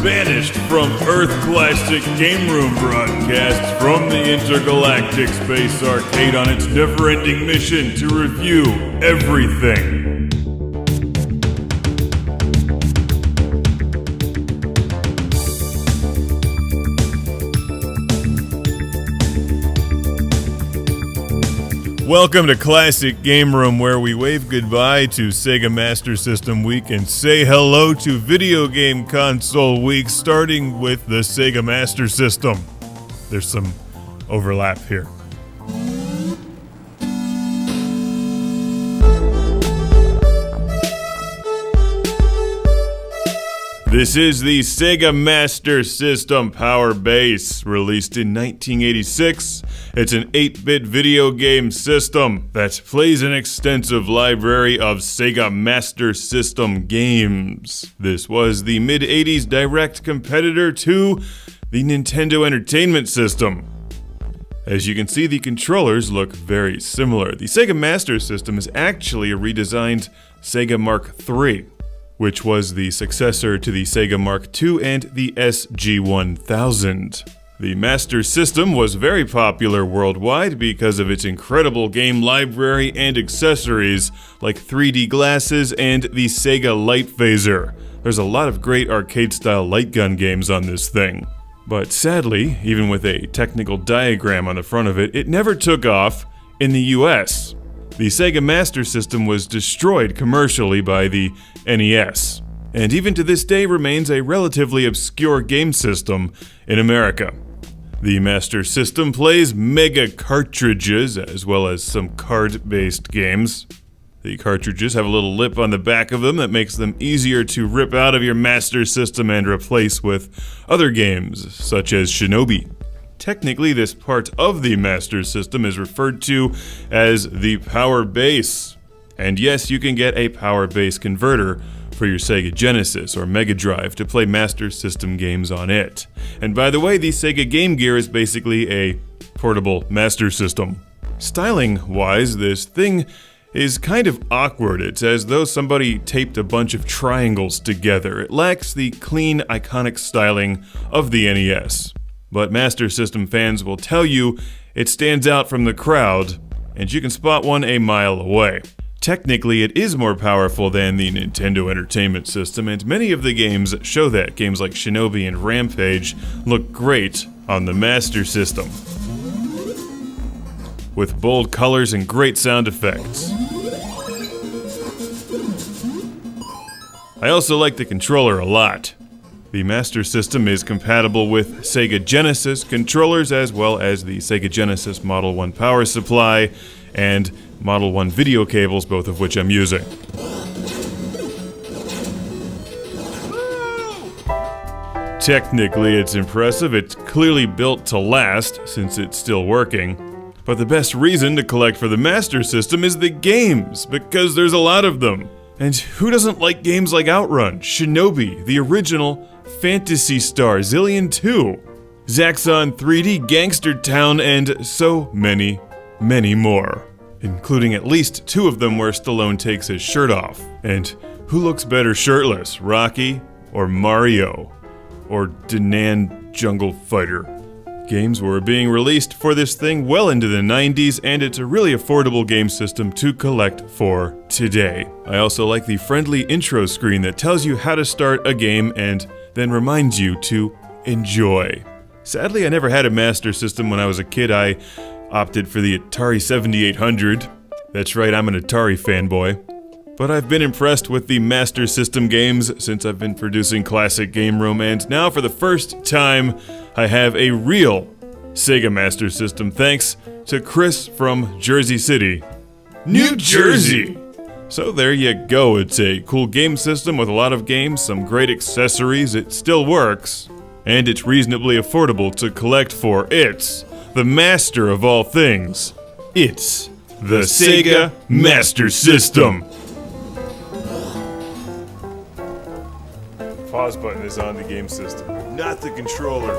Banished from Earth Classic Game Room broadcasts from the Intergalactic Space Arcade on its never-ending mission to review everything. Welcome to Classic Game Room, where we wave goodbye to Sega Master System Week and say hello to Video Game Console Week, starting with the Sega Master System. There's some overlap here. This is the Sega Master System Power Base, released in 1986. It's an 8-bit video game system that plays an extensive library of Sega Master System games. This was the mid-80s direct competitor to the Nintendo Entertainment System. As you can see, the controllers look very similar. The Sega Master System is actually a redesigned Sega Mark III, which was the successor to the Sega Mark II and the SG-1000. The Master System was very popular worldwide because of its incredible game library and accessories like 3D glasses and the Sega Light Phaser. There's a lot of great arcade-style light gun games on this thing. But sadly, even with a technical diagram on the front of it, it never took off in the US. The Sega Master System was destroyed commercially by the NES, and even to this day remains a relatively obscure game system in America. The Master System plays Mega cartridges as well as some card-based games. The cartridges have a little lip on the back of them that makes them easier to rip out of your Master System and replace with other games, such as Shinobi. Technically, this part of the Master System is referred to as the Power Base. And yes, you can get a Power Base converter for your Sega Genesis or Mega Drive to play Master System games on it. And by the way, the Sega Game Gear is basically a portable Master System. Styling-wise, this thing is kind of awkward. It's as though somebody taped a bunch of triangles together. It lacks the clean, iconic styling of the NES. But Master System fans will tell you it stands out from the crowd, and you can spot one a mile away. Technically, it is more powerful than the Nintendo Entertainment System, and many of the games show that. Games like Shinobi and Rampage look great on the Master System, with bold colors and great sound effects. I also like the controller a lot. The Master System is compatible with Sega Genesis controllers as well as the Sega Genesis Model 1 power supply and Model 1 video cables, both of which I'm using. Technically, it's impressive. It's clearly built to last, since it's still working. But the best reason to collect for the Master System is the games, because there's a lot of them. And who doesn't like games like Outrun, Shinobi, the original, Phantasy Star, Zillion 2, Zaxxon 3D, Gangster Town, and so many, many more. Including at least 2 of them where Stallone takes his shirt off. And who looks better shirtless, Rocky or Mario? Or Danan Jungle Fighter? Games were being released for this thing well into the 90s, and it's a really affordable game system to collect for today. I also like the friendly intro screen that tells you how to start a game and then reminds you to enjoy. Sadly, I never had a Master System when I was a kid. I opted for the Atari 7800. That's right, I'm an Atari fanboy. But I've been impressed with the Master System games since I've been producing Classic Game Room, and now for the first time, I have a real Sega Master System thanks to Chris from Jersey City, New Jersey! So there you go, it's a cool game system with a lot of games, some great accessories, it still works, and it's reasonably affordable to collect for. It's the master of all things. It's the Sega Master System. Pause button is on the game system, not the controller.